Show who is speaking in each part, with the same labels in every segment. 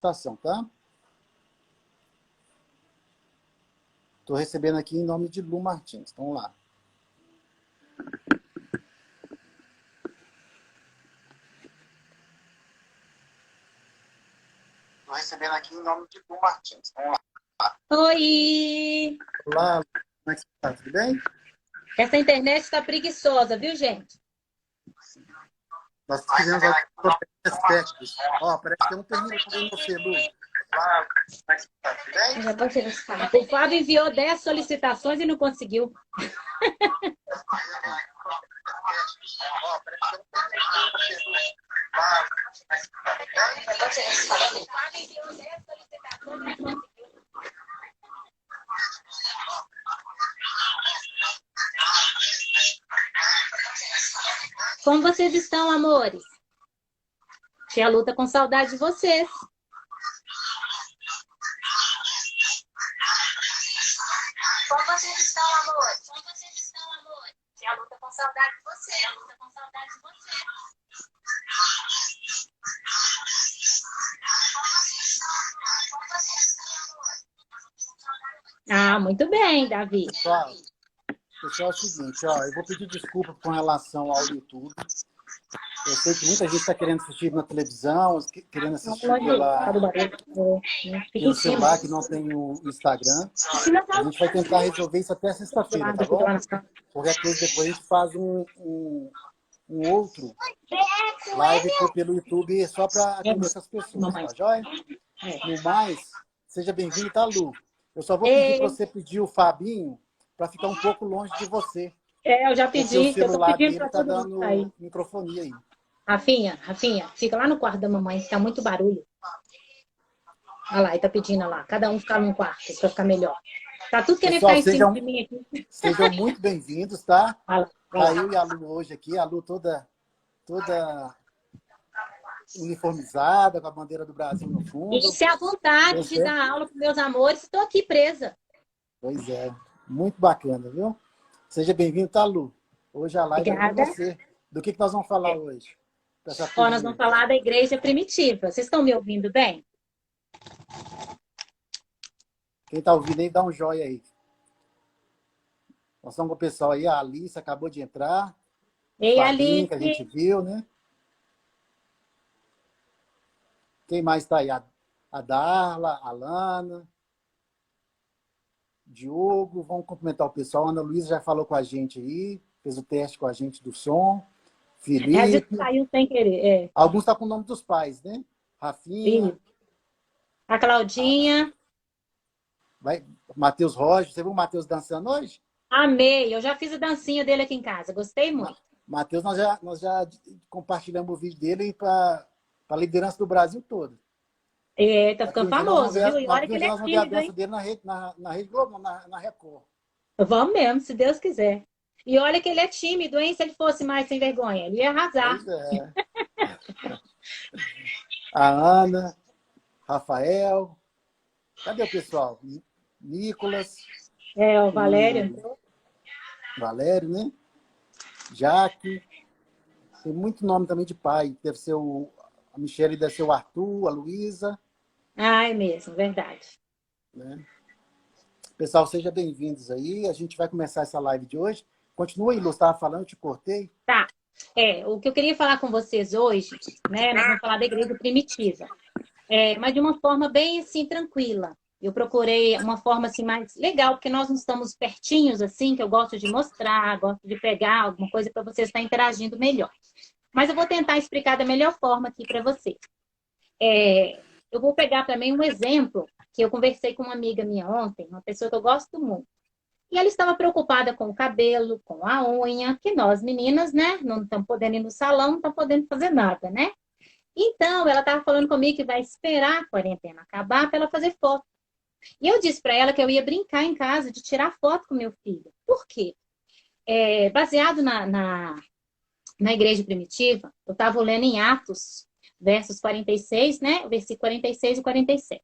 Speaker 1: solicitação, tá? Estou recebendo aqui em nome de Lu Martins. Então, vamos lá. Estou recebendo aqui em nome de Lu Martins. Vamos lá.
Speaker 2: Oi!
Speaker 1: Olá, como é que você está? Tudo bem?
Speaker 2: Essa internet está preguiçosa, viu, gente?
Speaker 1: Nós tivemos alguns aspectos. Ó, parece que eu não terminei com você, Lu. Olá, como é que você está? Tudo bem?
Speaker 2: Já pode ser. O Fábio enviou 10 solicitações e não conseguiu. Como vocês estão, amores? Tia Lu tá com saudade de vocês. Como vocês estão, amores? Como vocês estão, amores? Tia Lu tá com saudade de vocês. Tia Lu tá com saudade de vocês. Ah, muito bem, Davi.
Speaker 1: Pessoal, é o seguinte, ó, eu vou pedir desculpa com relação ao YouTube. Eu sei que muita gente está querendo assistir na televisão, querendo assistir pelo celular, que não tem o Instagram. A gente vai tentar resolver isso até sexta-feira, tá bom? Qualquer coisa depois a gente faz um outro live pelo YouTube só para atender essas pessoas, tá joia? No mais, seja bem-vindo, tá, Lu? Eu só vou pedir para você pedir o Fabinho para ficar um pouco longe de você.
Speaker 2: Eu já pedi.
Speaker 1: Porque o celular dele tá dando microfonia aí.
Speaker 2: Rafinha, fica lá no quarto da mamãe, tá muito barulho. Olha lá, ele tá pedindo lá. Cada um ficar num quarto, pra ficar melhor. Tá tudo querendo ficar em cima de mim aqui.
Speaker 1: Sejam muito bem-vindos, tá? Tá eu e a Lu hoje aqui, a Lu toda uniformizada, com a bandeira do Brasil no fundo.
Speaker 2: Isso é a vontade de dar aula com meus amores. Estou aqui presa.
Speaker 1: Pois é, muito bacana, viu? Seja bem-vindo, tá, Lu? Hoje a live é com você. Do que nós vamos falar hoje?
Speaker 2: Ó, nós vamos falar da igreja primitiva. Vocês estão me ouvindo bem?
Speaker 1: Quem está ouvindo aí, dá um joinha aí. Nós estamos com o pessoal aí, a Alice acabou de entrar.
Speaker 2: Ei, Alice.
Speaker 1: Que a gente viu, né? Quem mais está aí? A Darla, a Lana, Diogo, vamos cumprimentar o pessoal. A Ana Luísa já falou com a gente aí, fez o teste com a gente do som. Felipe.
Speaker 2: Saiu sem querer.
Speaker 1: Alguns estão com o nome dos pais, né? Rafinha.
Speaker 2: A Claudinha.
Speaker 1: Matheus Rocha. Você viu o Matheus dançando hoje?
Speaker 2: Amei. Eu já fiz a dancinha dele aqui em casa. Gostei muito.
Speaker 1: Matheus, nós já compartilhamos o vídeo dele para a liderança do Brasil todo.
Speaker 2: Tá ficando famoso, viu? E olha que ele é
Speaker 1: tímido, a dança dele na Rede Globo, na Record.
Speaker 2: Vamos mesmo, se Deus quiser. E olha que ele é tímido, hein? Se ele fosse mais sem vergonha, ele ia arrasar.
Speaker 1: Pois é. A Ana, Rafael. Cadê o pessoal? Nicolas.
Speaker 2: O Valério.
Speaker 1: Valério, né? Jaque. Tem muito nome também de pai. Deve ser a Michele, deve ser o Arthur, a Luísa.
Speaker 2: É mesmo, verdade.
Speaker 1: Né? Pessoal, sejam bem-vindos aí. A gente vai começar essa live de hoje. Continua aí, Lu, estava falando, eu te cortei.
Speaker 2: Tá. O que eu queria falar com vocês hoje, né? Nós vamos falar da igreja primitiva. Mas de uma forma bem, assim, tranquila. Eu procurei uma forma, assim, mais legal, porque nós não estamos pertinhos, assim, que eu gosto de mostrar, gosto de pegar alguma coisa para vocês estar interagindo melhor. Mas eu vou tentar explicar da melhor forma aqui para vocês. Eu vou pegar também um exemplo que eu conversei com uma amiga minha ontem, uma pessoa que eu gosto muito. E ela estava preocupada com o cabelo, com a unha, que nós meninas, né, não estamos podendo ir no salão, não estamos podendo fazer nada, né? Então, ela estava falando comigo que vai esperar a quarentena acabar para ela fazer foto. E eu disse para ela que eu ia brincar em casa de tirar foto com meu filho. Por quê? Baseado na igreja primitiva, eu estava lendo em Atos, versos 46, né? Versículo 46 e 47.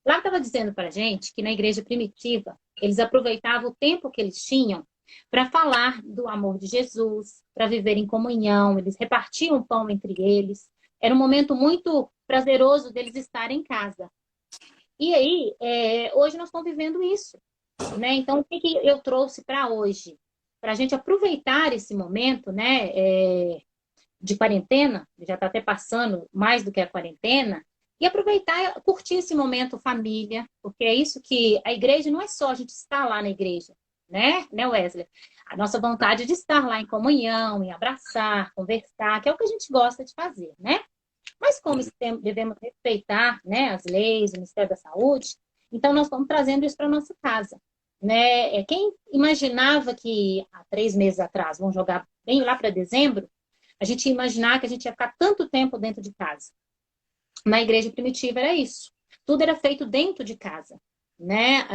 Speaker 2: Lá estava dizendo para a gente que na igreja primitiva, eles aproveitavam o tempo que eles tinham para falar do amor de Jesus, para viver em comunhão, eles repartiam o pão entre eles. Era um momento muito prazeroso deles estarem em casa. E aí, hoje nós estamos vivendo isso, né? Então, o que eu trouxe para hoje? Para a gente aproveitar esse momento, né, de quarentena, já está até passando mais do que a quarentena, e aproveitar, curtir esse momento família, porque é isso que a igreja não é só a gente estar lá na igreja, né, Wesley? A nossa vontade de estar lá em comunhão, em abraçar, conversar, que é o que a gente gosta de fazer, né? Mas como devemos respeitar, né, as leis, o Ministério da Saúde, então nós estamos trazendo isso para nossa casa, né? Quem imaginava que há 3 meses atrás, vamos jogar bem lá para dezembro, a gente ia imaginar que a gente ia ficar tanto tempo dentro de casa. Na igreja primitiva era isso. Tudo era feito dentro de casa, né?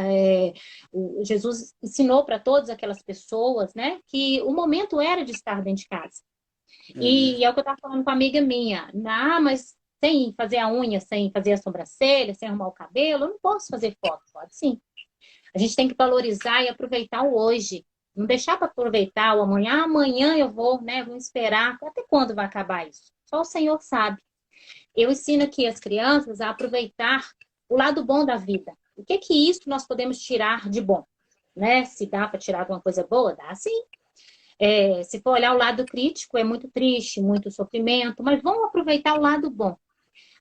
Speaker 2: Jesus ensinou para todas aquelas pessoas, né, que o momento era de estar dentro de casa. E é o que eu estava falando com uma amiga minha. Mas sem fazer a unha, sem fazer a sobrancelha, sem arrumar o cabelo, eu não posso fazer foto. Pode sim. A gente tem que valorizar e aproveitar o hoje. Não deixar para aproveitar o amanhã. Amanhã eu vou, né? Vou esperar. Até quando vai acabar isso? Só o Senhor sabe. Eu ensino aqui as crianças a aproveitar o lado bom da vida. O que isso nós podemos tirar de bom? Né? Se dá para tirar alguma coisa boa, dá sim. Se for olhar o lado crítico, é muito triste, muito sofrimento, mas vamos aproveitar o lado bom.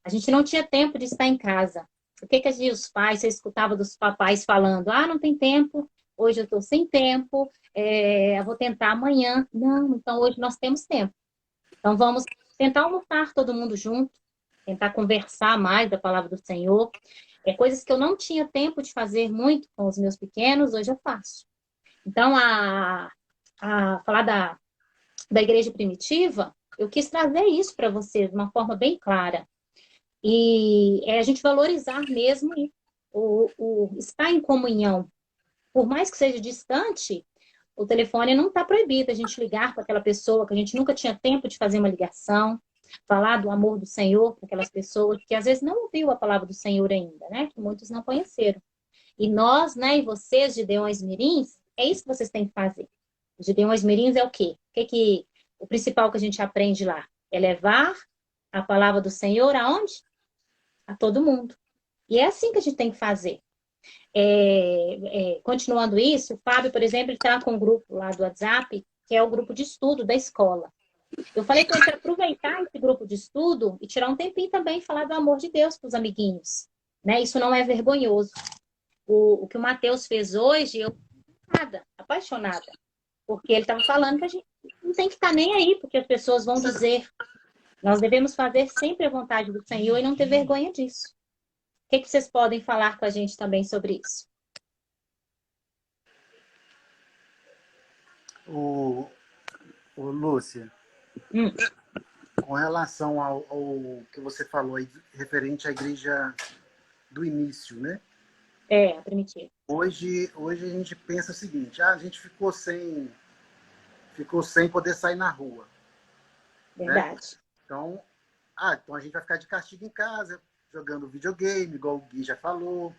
Speaker 2: A gente não tinha tempo de estar em casa. O que os pais, você escutava dos papais falando, não tem tempo, hoje eu estou sem tempo, eu vou tentar amanhã. Não, então hoje nós temos tempo. Então vamos tentar almoçar todo mundo junto, tentar conversar mais da palavra do Senhor. Coisas que eu não tinha tempo de fazer muito com os meus pequenos, hoje eu faço. Então, falar da igreja primitiva, eu quis trazer isso para vocês de uma forma bem clara. E a gente valorizar mesmo o estar em comunhão. Por mais que seja distante, o telefone não está proibido a gente ligar para aquela pessoa que a gente nunca tinha tempo de fazer uma ligação, falar do amor do Senhor para aquelas pessoas que às vezes não ouviu a palavra do Senhor ainda, né? Que muitos não conheceram. E nós, né, e vocês, Gideões Mirins, é isso que vocês têm que fazer. Gideões Mirins é o quê? O principal que a gente aprende lá? É levar a palavra do Senhor aonde? A todo mundo. E é assim que a gente tem que fazer. Continuando isso, o Fábio, por exemplo, está com um grupo lá do WhatsApp, que é o grupo de estudo da escola. Eu falei para ele aproveitar esse grupo de estudo e tirar um tempinho também e falar do amor de Deus para os amiguinhos. Né? Isso não é vergonhoso. O que o Matheus fez hoje, eu apaixonada. Porque ele estava falando que a gente não tem que estar nem aí, porque as pessoas vão dizer. Nós devemos fazer sempre a vontade do Senhor e não ter vergonha disso. O que vocês podem falar com a gente também sobre isso?
Speaker 1: Lúcia, com relação ao que você falou aí, referente à igreja do início, né?
Speaker 2: A primitiva.
Speaker 1: Hoje a gente pensa o seguinte, a gente ficou sem poder sair na rua.
Speaker 2: Verdade.
Speaker 1: Né? Então a gente vai ficar de castigo em casa, jogando videogame, igual o Gui já falou.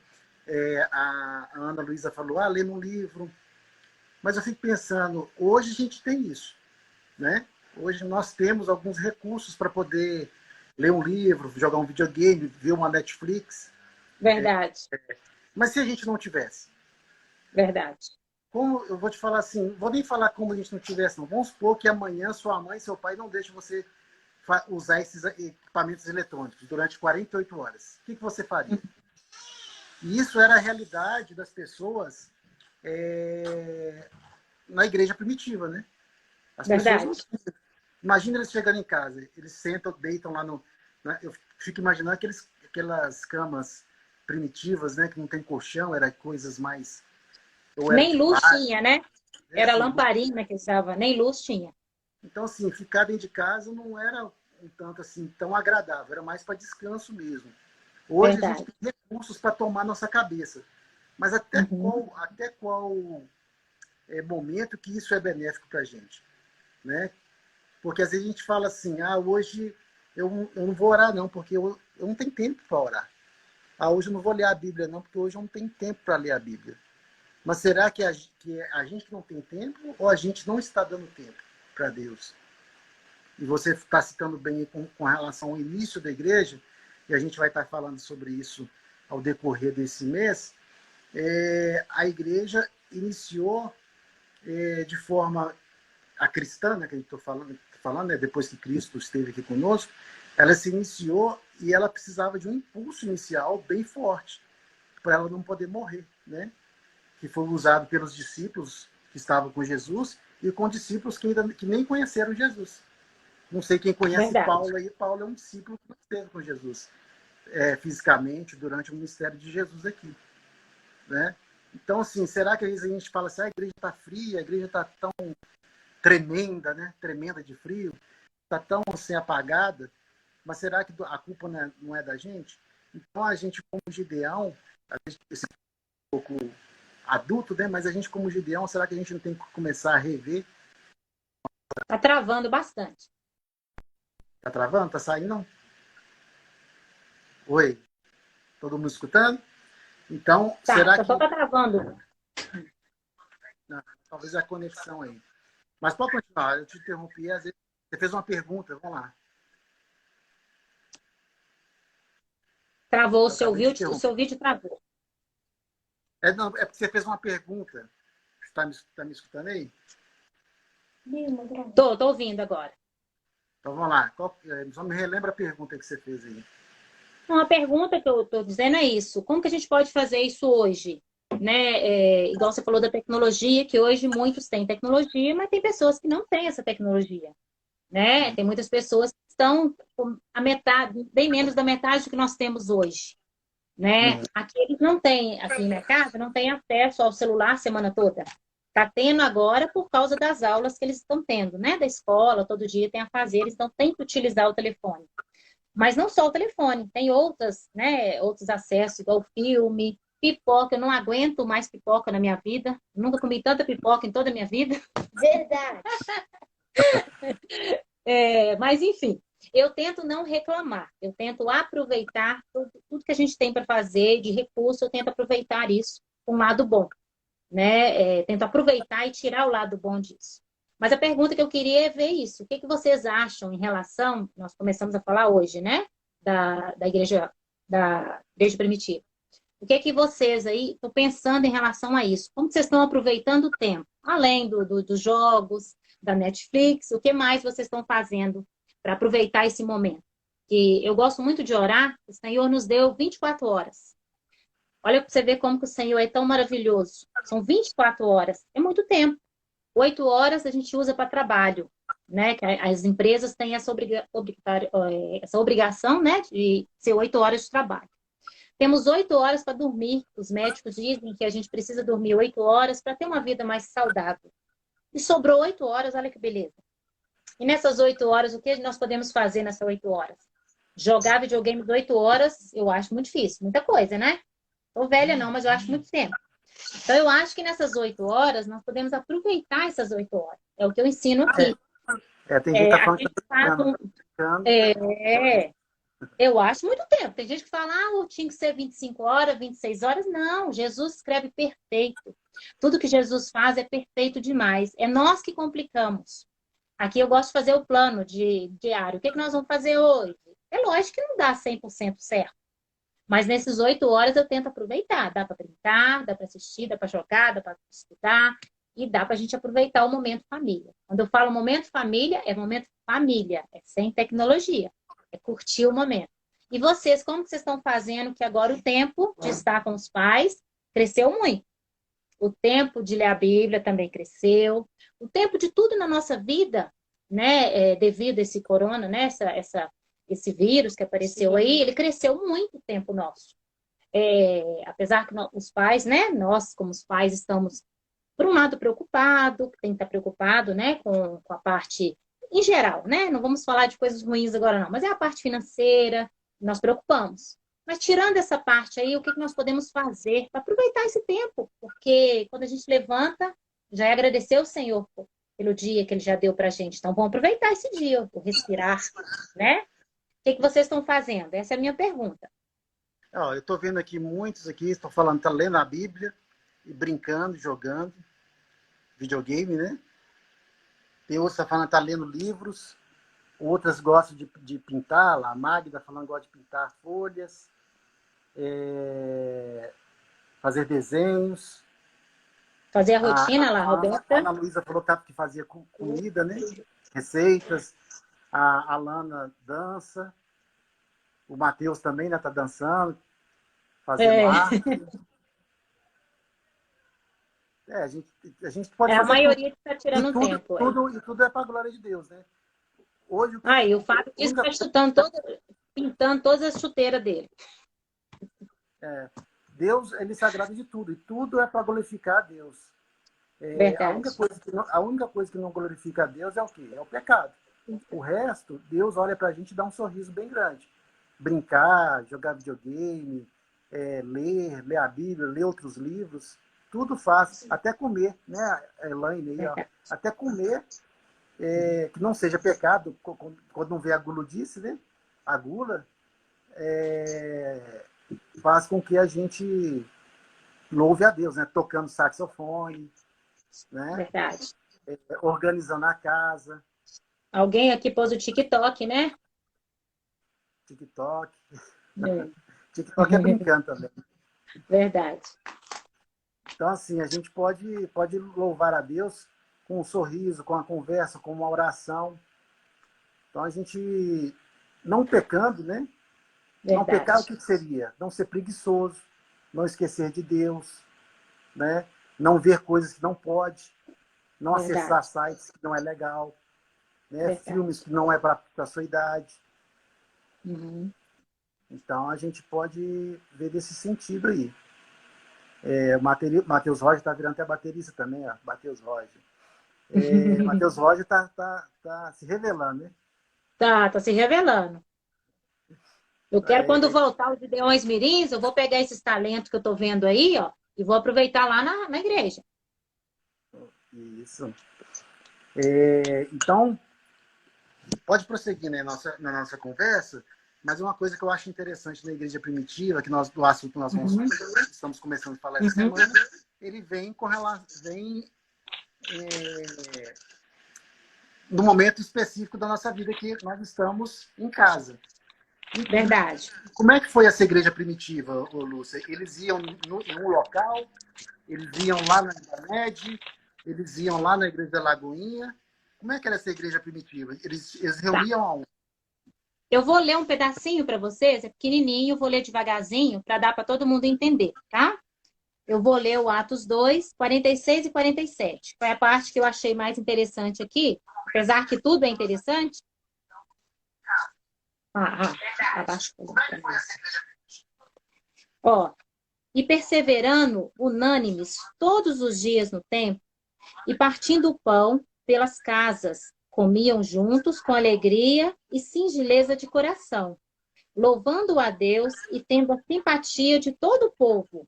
Speaker 1: A Ana Luísa falou, lendo um livro. Mas eu fico pensando, hoje a gente tem isso. Né? Hoje nós temos alguns recursos para poder ler um livro, jogar um videogame, ver uma Netflix.
Speaker 2: Verdade.
Speaker 1: Mas se a gente não tivesse?
Speaker 2: Verdade.
Speaker 1: Como eu vou te falar assim, vou nem falar como a gente não tivesse, não. Vamos supor que amanhã sua mãe e seu pai não deixam você usar esses equipamentos eletrônicos durante 48 horas. O que você faria? E isso era a realidade das pessoas na igreja primitiva, né? As
Speaker 2: Verdade.
Speaker 1: pessoas não... Imagina eles chegando em casa, eles sentam, deitam lá no... Né? Eu fico imaginando aquelas camas primitivas, né? Que não tem colchão, era coisas mais...
Speaker 2: Nem luz tinha, né? Era assim, lamparina que usava, nem luz tinha.
Speaker 1: Então, assim, ficar dentro de casa não era um tanto assim tão agradável, era mais para descanso mesmo. Hoje Verdade. A gente tem recursos para tomar nossa cabeça. Mas até qual momento que isso é benéfico para a gente? Né? Porque às vezes a gente fala assim, hoje eu não vou orar não, porque eu não tenho tempo para orar. Hoje eu não vou ler a Bíblia não, porque hoje eu não tenho tempo para ler a Bíblia. Mas será que a gente não tem tempo ou a gente não está dando tempo para Deus? E você está citando bem com relação ao início da igreja, e a gente vai estar falando sobre isso ao decorrer desse mês, a igreja iniciou de forma a cristã, né, que a gente está falando, né, depois que Cristo esteve aqui conosco, ela se iniciou e ela precisava de um impulso inicial bem forte para ela não poder morrer, né? Que foi usado pelos discípulos que estavam com Jesus e com discípulos que nem conheceram Jesus. Não sei quem conhece
Speaker 2: Verdade.
Speaker 1: Paulo aí. Paulo é um discípulo que esteve com Jesus fisicamente durante o ministério de Jesus aqui, né? Então, assim, será que às vezes a gente fala assim, a igreja está fria, a igreja está tão tremenda, né? Tremenda de frio, está tão assim apagada, mas será que a culpa não é da gente? Então, a gente, como Gideão, esse pouco adulto, né? Mas a gente, como Gideão, será que a gente não tem que começar a rever?
Speaker 2: Tá travando bastante.
Speaker 1: Tá travando? Tá saindo? Não? Oi? Todo mundo escutando? Então, será que...
Speaker 2: Só tá travando.
Speaker 1: Não, talvez a conexão aí. Mas pode continuar, eu te interrompi, às vezes você fez uma pergunta, vamos lá.
Speaker 2: Travou o seu vídeo travou.
Speaker 1: Não, é porque você fez uma pergunta. Você tá me escutando aí?
Speaker 2: Tô ouvindo agora.
Speaker 1: Então vamos lá. Só me relembra a pergunta que você fez aí.
Speaker 2: Uma pergunta que eu estou dizendo é isso. Como que a gente pode fazer isso hoje? Né? Igual você falou da tecnologia, que hoje muitos têm tecnologia, mas tem pessoas que não têm essa tecnologia. Né? Tem muitas pessoas que estão com a metade, bem menos da metade do que nós temos hoje. Né? Aqui eles não têm, aqui em minha casa, não tem acesso ao celular a semana toda. Está tendo agora por causa das aulas que eles estão tendo, né? Da escola, todo dia tem afazeres, então tem que utilizar o telefone. Mas não só o telefone, tem outros acessos, igual filme, pipoca. Eu não aguento mais pipoca na minha vida. Nunca comi tanta pipoca em toda a minha vida.
Speaker 3: Verdade.
Speaker 2: Mas, enfim, eu tento não reclamar. Eu tento aproveitar tudo que a gente tem para fazer de recurso. Eu tento aproveitar isso com um lado bom. Né? Tento aproveitar e tirar o lado bom disso. Mas a pergunta que eu queria é ver isso. O que vocês acham em relação... Nós começamos a falar hoje, né? Da igreja primitiva. O que vocês aí estão pensando em relação a isso? Como vocês estão aproveitando o tempo? Além dos jogos, da Netflix, o que mais vocês estão fazendo para aproveitar esse momento? Que eu gosto muito de orar. O Senhor nos deu 24 horas. Olha para você ver como que o Senhor é tão maravilhoso. São 24 horas. É muito tempo. 8 horas a gente usa para trabalho, né? Que as empresas têm essa obrigação, né? De ser 8 horas de trabalho. Temos 8 horas para dormir. Os médicos dizem que a gente precisa dormir 8 horas para ter uma vida mais saudável. E sobrou 8 horas, olha que beleza. E nessas 8 horas, o que nós podemos fazer nessas 8 horas? Jogar videogame 8 horas, eu acho muito difícil. Muita coisa, né? Tô velha não, mas eu acho muito tempo. Então, eu acho que nessas 8 horas, nós podemos aproveitar essas 8 horas. É o que eu ensino aqui.
Speaker 1: Tem gente que tá falando que tá
Speaker 2: eu acho muito tempo. Tem gente que fala, tinha que ser 25 horas, 26 horas. Não, Jesus escreve perfeito. Tudo que Jesus faz é perfeito demais. É nós que complicamos. Aqui eu gosto de fazer o plano diário. O que nós vamos fazer hoje? É lógico que não dá 100% certo. Mas nesses 8 horas eu tento aproveitar. Dá para brincar, dá para assistir, dá para jogar, dá para estudar. E dá para a gente aproveitar o momento família. Quando eu falo momento família, é momento família. É sem tecnologia. É curtir o momento. E vocês, como que vocês estão fazendo que agora o tempo de estar com os pais cresceu muito? O tempo de ler a Bíblia também cresceu. O tempo de tudo na nossa vida, né? Devido a esse corona, né? Esse vírus que apareceu aí, ele cresceu muito o tempo nosso. Apesar que os pais, né? Nós, como os pais, estamos, por um lado, preocupados, tem que estar preocupado, né? Com a parte em geral, né? Não vamos falar de coisas ruins agora, não. Mas é a parte financeira, nós preocupamos. Mas tirando essa parte aí, o que nós podemos fazer para aproveitar esse tempo? Porque quando a gente levanta, já é agradecer ao Senhor pelo dia que Ele já deu para a gente. Então, vamos aproveitar esse dia, o respirar, né? O que vocês estão fazendo? Essa é a minha pergunta.
Speaker 1: Eu estou vendo aqui muitos aqui, estão falando, estão lendo a Bíblia e brincando, jogando videogame, né? Tem outros que estão falando, está lendo livros. outras gostam de pintar, lá, a Magda falando que gosta de pintar folhas, fazer desenhos.
Speaker 2: Fazer a rotina lá, Roberta.
Speaker 1: A Ana Luísa falou que fazia comida, né? Receitas. A Alana dança. O Matheus também, né? Tá dançando, fazendo arte. A gente pode fazer
Speaker 2: a maioria
Speaker 1: tudo.
Speaker 2: está tirando
Speaker 1: tudo,
Speaker 2: tempo.
Speaker 1: tudo é para a glória de Deus, né? Hoje,
Speaker 2: E o Fábio diz que está pintando todas as chuteiras dele.
Speaker 1: Deus, ele se agrada de tudo. E tudo é para glorificar a Deus. A única coisa que não glorifica a Deus é o quê? É o pecado. O resto, Deus olha para a gente e dá um sorriso bem grande. Brincar, jogar videogame, ler a Bíblia, ler outros livros, tudo faz. Até comer, né, Elaine? Até comer, que não seja pecado, quando não vê a guludice, né? A gula, faz com que a gente louve a Deus, né? Tocando saxofone, né?
Speaker 2: Verdade.
Speaker 1: Organizando a casa.
Speaker 2: Alguém aqui pôs o TikTok, né?
Speaker 1: TikTok. TikTok é brincando também.
Speaker 2: Verdade.
Speaker 1: Então, assim, a gente pode louvar a Deus com um sorriso, com a conversa, com uma oração. Então, a gente, não pecando, né?
Speaker 2: Verdade.
Speaker 1: Não pecar, o que seria? Não ser preguiçoso, não esquecer de Deus, né? Não ver coisas que não pode, não acessar sites que não é legal, né? Filmes que não é para a sua idade.
Speaker 2: Uhum.
Speaker 1: Então, a gente pode ver desse sentido aí. O Matheus Roger está virando até baterista também, ó. Matheus Roger. Matheus Roger tá se revelando, né?
Speaker 2: Tá se revelando. Eu quero, quando voltar os Gideões Mirins, eu vou pegar esses talentos que eu tô vendo aí, ó, e vou aproveitar lá na igreja.
Speaker 1: Isso. Então, pode prosseguir, né, na nossa conversa, mas uma coisa que eu acho interessante na igreja primitiva, do assunto que nós estamos começando a falar essa semana, ele vem no momento específico da nossa vida, que nós estamos em casa.
Speaker 2: Verdade.
Speaker 1: Como é que foi essa igreja primitiva, Lúcia? Eles iam em um local, eles iam lá na Ibamed, eles iam lá na igreja da Lagoinha. Como é que era essa igreja primitiva? Eles reuniam aonde?
Speaker 2: Eu vou ler um pedacinho para vocês, é pequenininho, vou ler devagarzinho para dar para todo mundo entender, tá? Eu vou ler o Atos 2, 46 e 47. Foi a parte que eu achei mais interessante aqui, apesar que tudo é interessante. Abaixo. Ó, e perseverando unânimes todos os dias no templo, e partindo o pão pelas casas, comiam juntos com alegria e singeleza de coração, louvando a Deus e tendo a simpatia de todo o povo.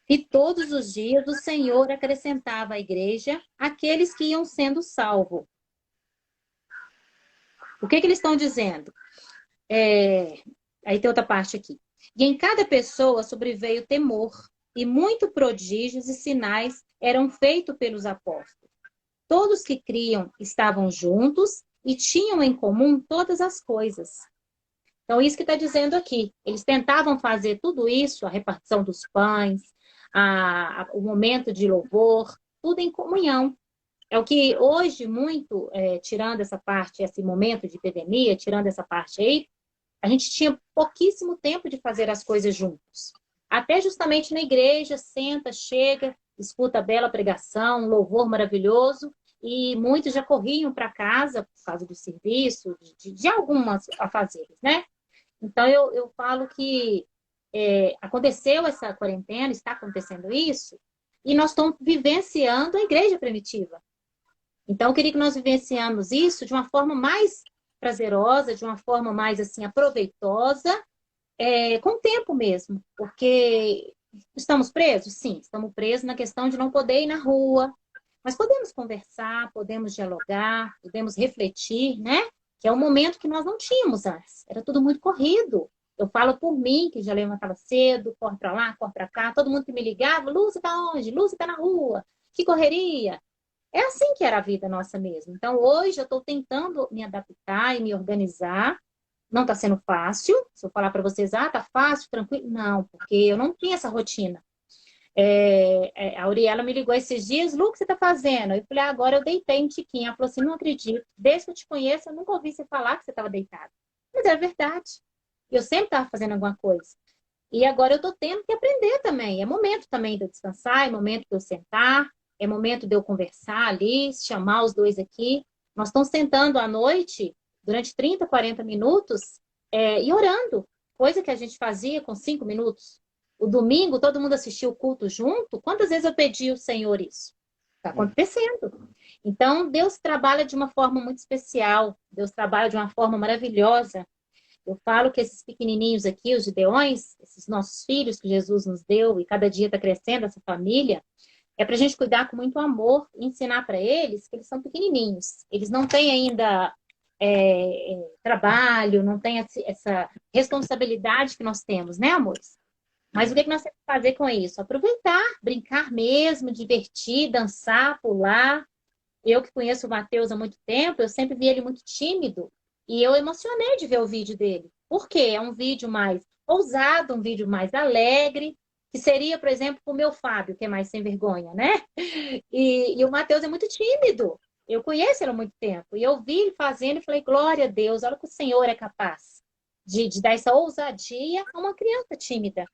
Speaker 2: E todos os dias o Senhor acrescentava à igreja aqueles que iam sendo salvos. O que eles estão dizendo? Aí tem outra parte aqui. E em cada pessoa sobreveio temor, e muito prodígios e sinais eram feitos pelos apóstolos. Todos que criam estavam juntos e tinham em comum todas as coisas. Então, isso que está dizendo aqui. Eles tentavam fazer tudo isso, a repartição dos pães, o momento de louvor, tudo em comunhão. É o que hoje, muito, tirando essa parte, esse momento de epidemia, tirando essa parte aí, a gente tinha pouquíssimo tempo de fazer as coisas juntos. Até justamente na igreja, senta, chega, escuta a bela pregação, um louvor maravilhoso, e muitos já corriam para casa por causa do serviço, de algumas afazeres, né? Então, eu falo que aconteceu essa quarentena, está acontecendo isso, e nós estamos vivenciando a igreja primitiva. Então, eu queria que nós vivenciamos isso de uma forma mais prazerosa, de uma forma mais, assim, aproveitosa, com o tempo mesmo. Porque estamos presos? Sim, estamos presos na questão de não poder ir na rua, mas podemos conversar, podemos dialogar, podemos refletir, né? Que é um momento que nós não tínhamos antes. Era tudo muito corrido. Eu falo por mim, que já levantava cedo, corre para lá, corre para cá. Todo mundo que me ligava, Lúcia está onde? Lúcia está na rua. Que correria. É assim que era a vida nossa mesmo. Então, hoje eu estou tentando me adaptar e me organizar. Não está sendo fácil. Se eu falar para vocês, tá fácil, tranquilo. Não, porque eu não tinha essa rotina. A Auriela me ligou esses dias, Lu, o que você está fazendo? Eu falei, agora eu deitei um tiquinho. Ela falou assim, não acredito. Desde que eu te conheço, eu nunca ouvi você falar que você estava deitado. Mas é verdade. Eu sempre estava fazendo alguma coisa. E agora eu estou tendo que aprender também. É momento também de eu descansar, é momento de eu sentar, é momento de eu conversar ali, chamar os dois aqui. Nós estamos sentando à noite, durante 30, 40 minutos, e orando. Coisa que a gente fazia com 5 minutos. O domingo, todo mundo assistiu o culto junto. Quantas vezes eu pedi ao Senhor isso? Está acontecendo. Então, Deus trabalha de uma forma muito especial. Deus trabalha de uma forma maravilhosa. Eu falo que esses pequenininhos aqui, os gideões, esses nossos filhos que Jesus nos deu, e cada dia está crescendo essa família, é para a gente cuidar com muito amor e ensinar para eles que eles são pequenininhos. Eles não têm ainda trabalho, não têm essa responsabilidade que nós temos, né, amores? Mas o que nós temos que fazer com isso? Aproveitar, brincar mesmo, divertir, dançar, pular. Eu que conheço o Matheus há muito tempo, eu sempre vi ele muito tímido. E eu emocionei de ver o vídeo dele. Por quê? É um vídeo mais ousado, um vídeo mais alegre, que seria, por exemplo, o meu Fábio, que é mais sem vergonha, né? E o Matheus é muito tímido. Eu conheço ele há muito tempo. E eu vi ele fazendo e falei, glória a Deus, olha o que o Senhor é capaz de dar essa ousadia a uma criança tímida,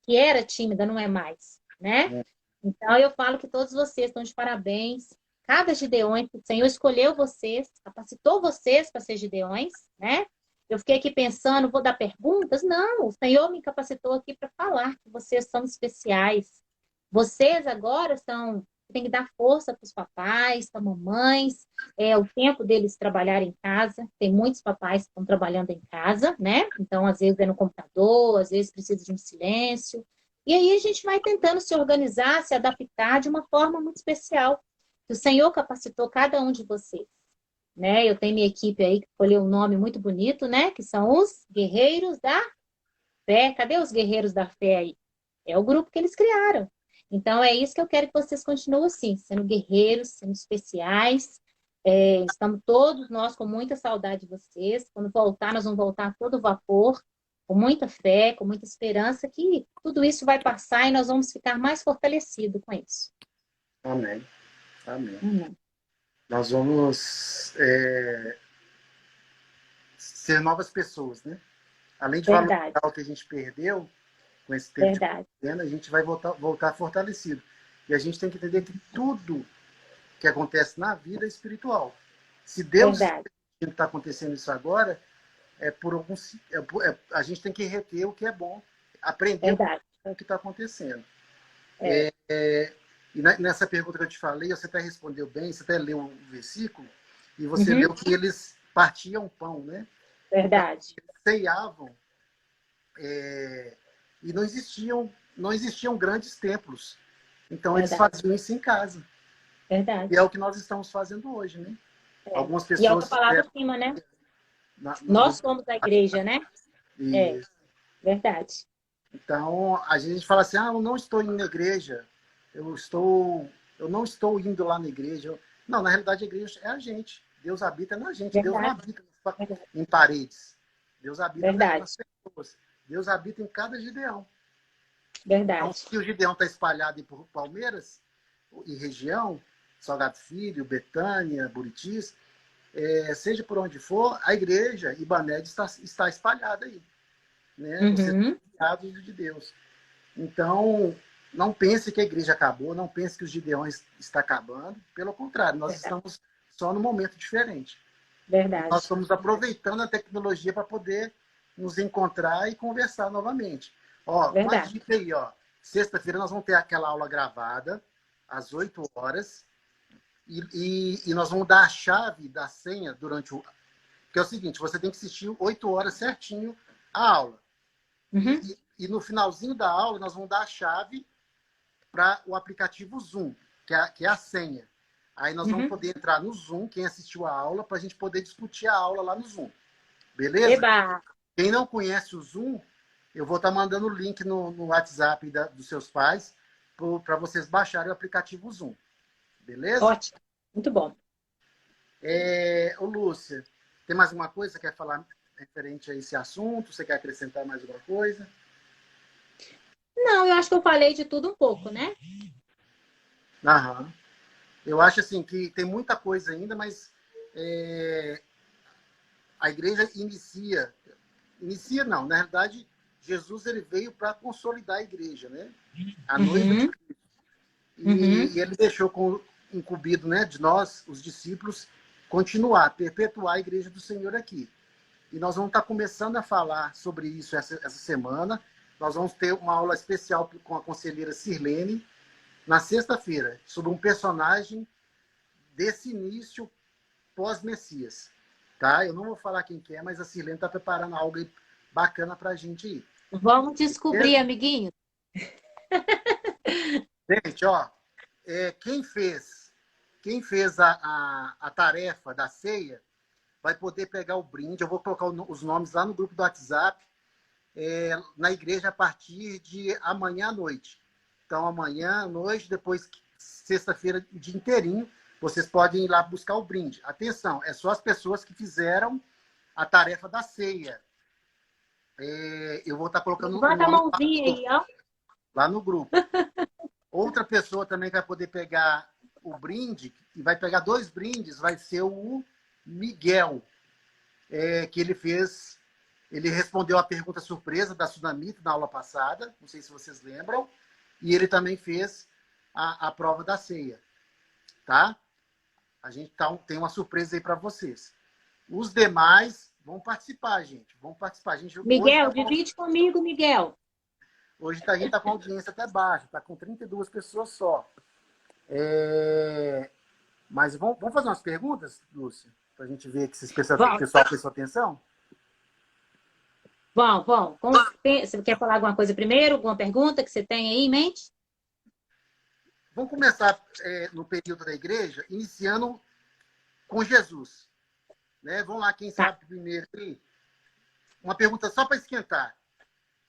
Speaker 2: que era tímida, não é mais, né? Então, eu falo que todos vocês estão de parabéns. Cada Gideões, o Senhor escolheu vocês, capacitou vocês para ser Gideões, né? Eu fiquei aqui pensando, vou dar perguntas? Não, o Senhor me capacitou aqui para falar que vocês são especiais. Vocês agora tem que dar força para os papais, para mamães, é o tempo deles trabalhar em casa. Tem muitos papais que estão trabalhando em casa, né? Então, às vezes é no computador, às vezes precisa de um silêncio. E aí a gente vai tentando se organizar, se adaptar de uma forma muito especial. Que o Senhor capacitou cada um de vocês, né? Eu tenho minha equipe aí que escolheu um nome muito bonito, né? Que são os Guerreiros da Fé. Cadê os Guerreiros da Fé aí? É o grupo que eles criaram. Então é isso que eu quero que vocês continuem assim, sendo guerreiros, sendo especiais. Estamos todos nós com muita saudade de vocês. Quando voltar, nós vamos voltar a todo vapor, com muita fé, com muita esperança, que tudo isso vai passar e nós vamos ficar mais fortalecidos com isso.
Speaker 1: Amém. Amém.
Speaker 2: Uhum.
Speaker 1: Nós vamos ser novas pessoas, né? Além de valorizar o que a gente perdeu com esse tempo de quarentena, a gente vai voltar fortalecido. E a gente tem que entender que tudo que acontece na vida é espiritual. Se Deus está acontecendo isso agora, a gente tem que reter o que é bom, aprender com o que está acontecendo. E nessa pergunta que eu te falei, você até respondeu bem, você até leu o versículo, e você leu que eles partiam pão, né?
Speaker 2: Verdade.
Speaker 1: Então, eles ceiavam, e não existiam grandes templos. Então, eles faziam isso em casa.
Speaker 2: Verdade.
Speaker 1: E é o que nós estamos fazendo hoje, né? Algumas pessoas...
Speaker 2: E é o que eu falava acima, né? Nós somos a igreja, né?
Speaker 1: Isso.
Speaker 2: Verdade.
Speaker 1: Então, a gente fala assim, eu não estou indo na igreja, eu não estou indo lá na igreja. Não, na realidade, a igreja é a gente. Deus habita na gente. Deus não habita em paredes. Deus habita nas pessoas. Deus habita em cada Gideão.
Speaker 2: Verdade.
Speaker 1: Então, se o Gideão está espalhado por Palmeiras e região, Salgado Filho, Betânia, Buritis, seja por onde for, a igreja Ibaned está espalhada aí. Né? Vocês são criados de Deus. Então, não pense que a igreja acabou, não pense que os Gideões está acabando. Pelo contrário, nós estamos só num momento diferente.
Speaker 2: Verdade.
Speaker 1: Nós estamos aproveitando a tecnologia para poder nos encontrar e conversar novamente. Uma dica aí, sexta-feira nós vamos ter aquela aula gravada às 8 horas e nós vamos dar a chave da senha durante o... Que é o seguinte, você tem que assistir 8 horas certinho a aula. E no finalzinho da aula nós vamos dar a chave para o aplicativo Zoom, que é a senha. Aí nós vamos poder entrar no Zoom, quem assistiu a aula, para a gente poder discutir a aula lá no Zoom. Beleza?
Speaker 2: Eba!
Speaker 1: Quem não conhece o Zoom, eu vou estar mandando o link no WhatsApp dos seus pais para vocês baixarem o aplicativo Zoom. Beleza?
Speaker 2: Ótimo. Muito bom.
Speaker 1: Ô, Lúcia, tem mais alguma coisa que você quer falar referente a esse assunto? Você quer acrescentar mais alguma coisa?
Speaker 2: Não, eu acho que eu falei de tudo um pouco, né?
Speaker 1: Aham. Eu acho assim que tem muita coisa ainda, mas a igreja inicia não, na verdade, Jesus ele veio para consolidar a igreja, né? A noiva de
Speaker 2: Uhum,
Speaker 1: Cristo.
Speaker 2: uhum.
Speaker 1: E ele deixou incumbido, né, de nós, os discípulos, continuar, perpetuar a igreja do Senhor aqui. E nós vamos estar começando a falar sobre isso essa semana. Nós vamos ter uma aula especial com a conselheira Sirlene, na sexta-feira, sobre um personagem desse início pós-Messias. Tá? Eu não vou falar quem que é, mas a Sirlene está preparando algo bacana para a gente aí.
Speaker 2: Vamos descobrir, amiguinho.
Speaker 1: Gente, ó, quem fez a tarefa da ceia vai poder pegar o brinde. Eu vou colocar os nomes lá no grupo do WhatsApp, na igreja a partir de amanhã à noite. Então, amanhã à noite, depois, sexta-feira, o dia inteirinho, vocês podem ir lá buscar o brinde. Atenção, é só as pessoas que fizeram a tarefa da ceia. Eu vou estar colocando o
Speaker 2: Levanta a
Speaker 1: nome
Speaker 2: mãozinha aí, ó.
Speaker 1: lá no grupo. Outra pessoa também que vai poder pegar o brinde, e vai pegar 2 brindes, vai ser o Miguel, que ele respondeu a pergunta surpresa da Sunamita na aula passada, não sei se vocês lembram, e ele também fez a prova da ceia, tá? A gente tem uma surpresa aí para vocês. Os demais vão participar, gente. Vão participar.
Speaker 2: Miguel, divide comigo, Miguel.
Speaker 1: Hoje a gente está com a audiência até baixa, está com 32 pessoas só. Mas vamos fazer umas perguntas, Lúcia? Para a gente ver que o pessoal prestou atenção?
Speaker 2: Vamos. Você quer falar alguma coisa primeiro? Alguma pergunta que você tem aí em mente?
Speaker 1: Vamos começar no período da igreja, iniciando com Jesus. Né? Vamos lá, quem sabe primeiro. Uma pergunta só para esquentar.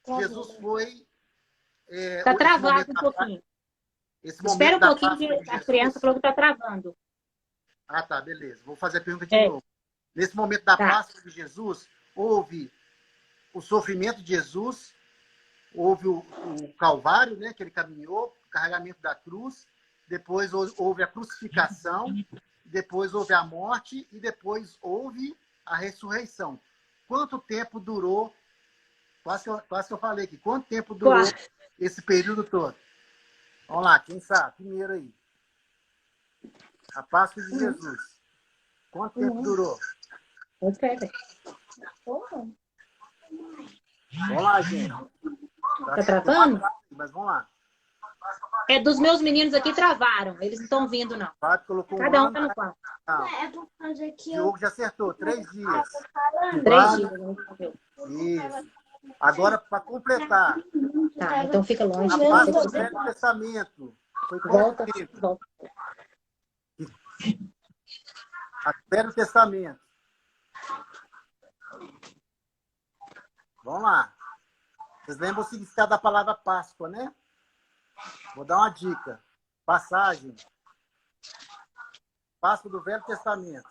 Speaker 1: Jesus foi...
Speaker 2: Está travado um pouquinho. Espera um pouquinho que a criança falou que está travando.
Speaker 1: Ah, tá, beleza. Vou fazer a pergunta de novo. Nesse momento da Páscoa de Jesus, houve o sofrimento de Jesus, houve o Calvário, né, que ele caminhou, o carregamento da cruz, depois houve a crucificação, depois houve a morte e depois houve a ressurreição. Quanto tempo durou? Quase que eu falei aqui. Quanto tempo durou esse período todo? Vamos lá, quem sabe? Primeiro aí. A Páscoa de Jesus. Quanto tempo durou? Vamos lá, gente.
Speaker 2: Tá travando?
Speaker 1: Mas vamos lá.
Speaker 2: Dos meus meninos aqui travaram. Eles não estão vindo, não. Cada um tá no quarto.
Speaker 1: Diogo já acertou. 3 dias.
Speaker 2: 3 dias.
Speaker 1: Isso. Agora, para completar.
Speaker 2: Tá, então fica longe.
Speaker 1: A Páscoa do Velho Testamento. Foi
Speaker 2: Volta.
Speaker 1: A Velho Testamento. Vamos lá. Vocês lembram o significado da palavra Páscoa, né? Vou dar uma dica. Passagem. Páscoa do Velho Testamento.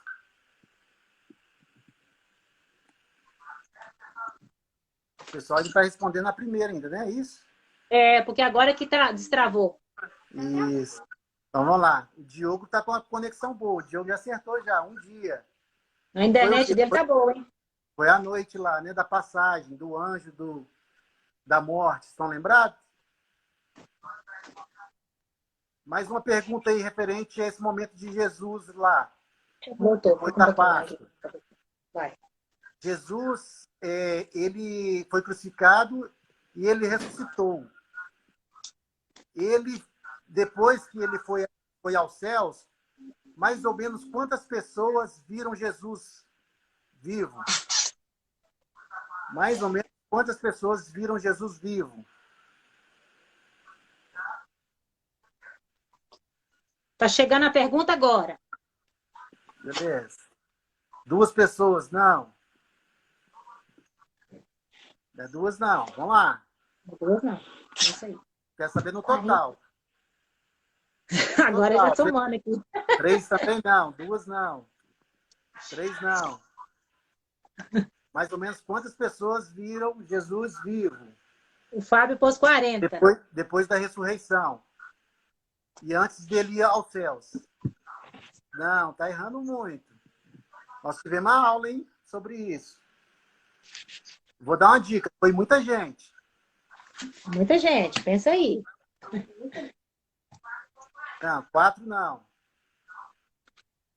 Speaker 1: O pessoal está respondendo a primeira ainda, né? Isso?
Speaker 2: Porque agora que destravou.
Speaker 1: Isso. Então vamos lá. O Diogo está com a conexão boa. O Diogo já acertou já, um dia.
Speaker 2: A internet dele tá boa, hein?
Speaker 1: Foi a noite lá, né? Da passagem, do anjo da morte. Estão lembrados? Mais uma pergunta aí referente a esse momento de Jesus lá.
Speaker 2: Voltou.
Speaker 1: Depois da Páscoa.
Speaker 2: Vai.
Speaker 1: Jesus, ele foi crucificado e ele ressuscitou. Ele, depois que ele foi aos céus, mais ou menos quantas pessoas viram Jesus vivo? Mais ou menos quantas pessoas viram Jesus vivo?
Speaker 2: Tá chegando a pergunta agora.
Speaker 1: Beleza. 2 pessoas, não. Não é 2, não. Vamos lá.
Speaker 2: 2 não. Isso aí.
Speaker 1: Quer saber no total.
Speaker 2: Agora já somando aqui.
Speaker 1: 3 também não, 2 não. 3 não. Mais ou menos quantas pessoas viram Jesus vivo?
Speaker 2: O Fábio pôs 40.
Speaker 1: Depois da ressurreição. E antes dele ir aos céus. Não, tá errando muito. Nós tivemos uma aula, hein, sobre isso. Vou dar uma dica. Foi muita gente.
Speaker 2: Muita gente, pensa aí.
Speaker 1: Não, 4 não.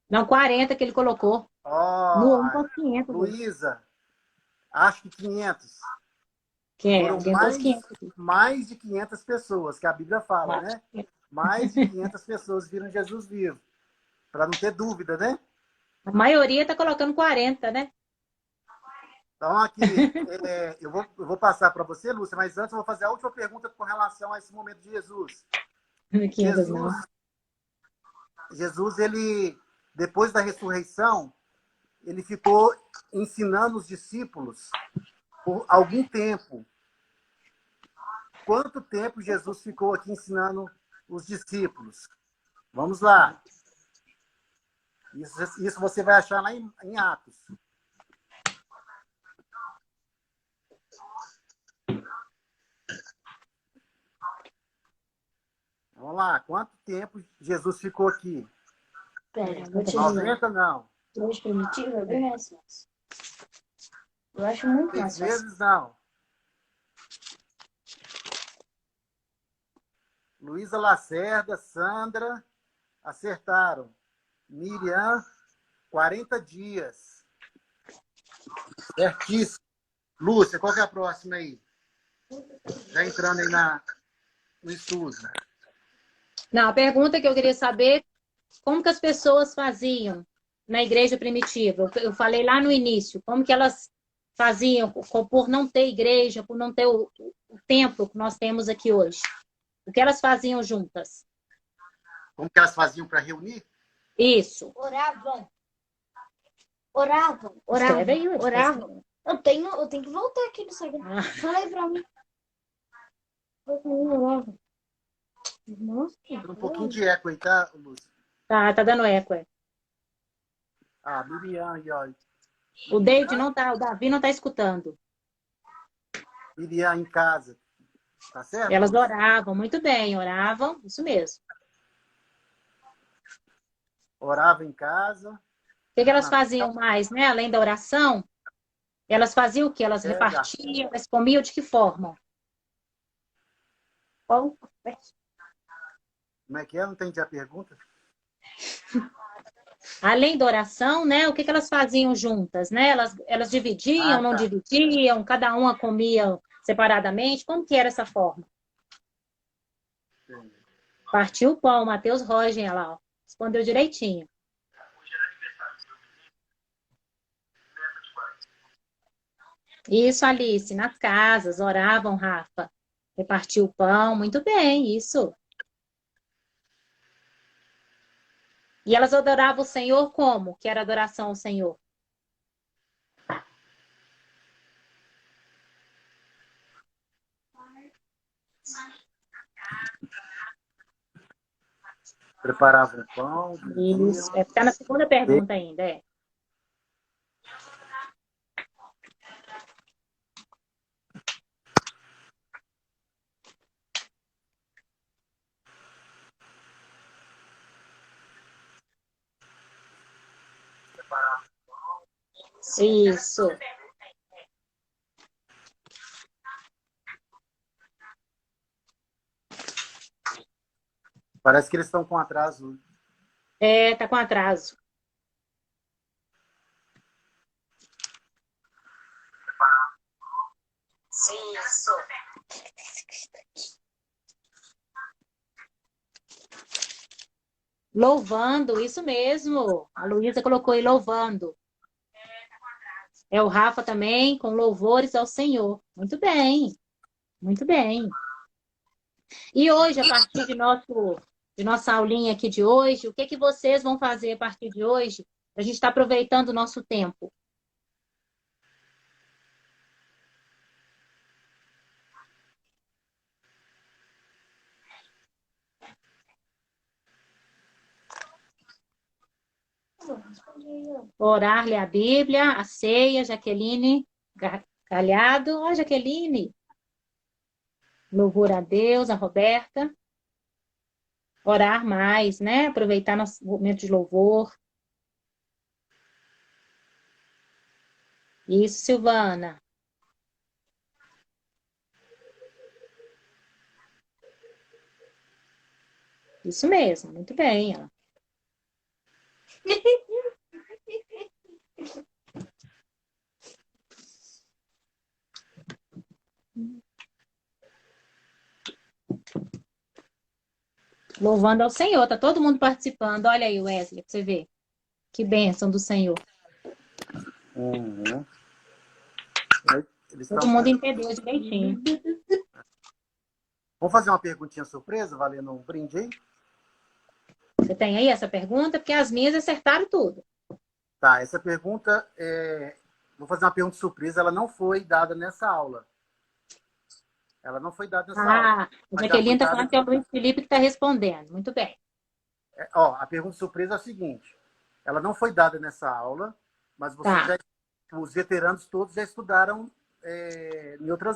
Speaker 2: Não, 40 que ele colocou. No 1 com 500.
Speaker 1: Luísa, acho que 500.
Speaker 2: Que é,
Speaker 1: Foram mais de 500 pessoas, que a Bíblia fala, né? Mais de 500 pessoas viram Jesus vivo. Para não ter dúvida, né?
Speaker 2: A maioria está colocando 40, né?
Speaker 1: Então, aqui, eu vou passar para você, Lúcia, mas antes eu vou fazer a última pergunta com relação a esse momento de Jesus. Jesus, ele, depois da ressurreição, ele ficou ensinando os discípulos por algum tempo. Quanto tempo Jesus ficou aqui ensinando os discípulos? Vamos lá. Isso você vai achar lá em Atos. Vamos lá. Quanto tempo Jesus ficou aqui?
Speaker 3: Pera, vou te
Speaker 1: 90 não.
Speaker 3: 2 primitivos é bem mais fácil. Eu acho muito
Speaker 1: 6
Speaker 3: mais fácil.
Speaker 1: meses não. Luísa Lacerda, Sandra, acertaram. Miriam, 40 dias. Certíssimo. Lúcia, qual que é a próxima aí? Já entrando aí no estudo.
Speaker 2: Não, a pergunta que eu queria saber, como que as pessoas faziam na igreja primitiva? Eu falei lá no início, como que elas faziam por não ter igreja, por não ter o templo que nós temos aqui hoje? O que elas faziam juntas?
Speaker 1: Como que elas faziam para reunir?
Speaker 2: Isso.
Speaker 3: Oravam.
Speaker 2: Escreve aí,
Speaker 3: Oravam. Eu tenho que voltar aqui no Instagram. Fala aí pra mim. Oravam. Nossa.
Speaker 1: Um pouquinho de eco aí, tá, Lúcia?
Speaker 2: Tá dando eco, é.
Speaker 1: Ah, Miriam aí, ó.
Speaker 2: O David não tá, o Davi não tá escutando.
Speaker 1: Miriam em casa. Tá certo?
Speaker 2: Elas oravam, muito bem, oravam, isso mesmo.
Speaker 1: Orava em casa.
Speaker 2: O que elas faziam mais, né? Além da oração, elas faziam o quê? Elas repartiam, elas comiam de que forma?
Speaker 3: Pão.
Speaker 1: Como é que é? Não entendi a pergunta.
Speaker 2: Além da oração, né? O que elas faziam juntas, né? Elas dividiam, não dividiam, cada uma comia separadamente. Como que era essa forma?
Speaker 1: Entendi.
Speaker 2: Partiu o pão, Matheus Rogen, olha lá, ó, respondeu direitinho. Isso, Alice, nas casas, oravam, Rafa. Repartiu o pão, muito bem, isso. E elas adoravam o Senhor como? Que era adoração ao Senhor?
Speaker 1: Preparavam o pão.
Speaker 2: Isso, tá na segunda pergunta ainda, é. Isso.
Speaker 1: Parece que eles estão com atraso.
Speaker 2: É, tá com atraso.
Speaker 3: Isso.
Speaker 2: Louvando, isso mesmo. A Luísa colocou aí louvando. É o Rafa também, com louvores ao Senhor. Muito bem, muito bem. E hoje, a partir de nossa aulinha aqui de hoje, o que que vocês vão fazer a partir de hoje? A gente está aproveitando o nosso tempo. Orar, ler a Bíblia, a ceia, Jaqueline Galhado. Ó, Jaqueline. Louvor a Deus, a Roberta. Orar mais, né? Aproveitar nosso momento de louvor. Isso, Silvana. Isso mesmo, muito bem. Ó. Louvando ao Senhor, tá todo mundo participando. Olha aí, Wesley, pra você ver. Que bênção do Senhor.
Speaker 1: Uhum.
Speaker 2: Todo mundo entendeu direitinho.
Speaker 1: Vamos fazer uma perguntinha surpresa, valendo um brinde aí?
Speaker 2: Você tem aí essa pergunta? Porque as minhas acertaram tudo.
Speaker 1: Tá, essa pergunta, vou fazer uma pergunta surpresa, ela não foi dada nessa aula. Ela não foi dada nessa aula.
Speaker 2: A Jaqueline está falando que é o Luiz Felipe que está respondendo. Muito bem.
Speaker 1: A pergunta surpresa é a seguinte. Ela não foi dada nessa aula, mas os veteranos todos já estudaram em outras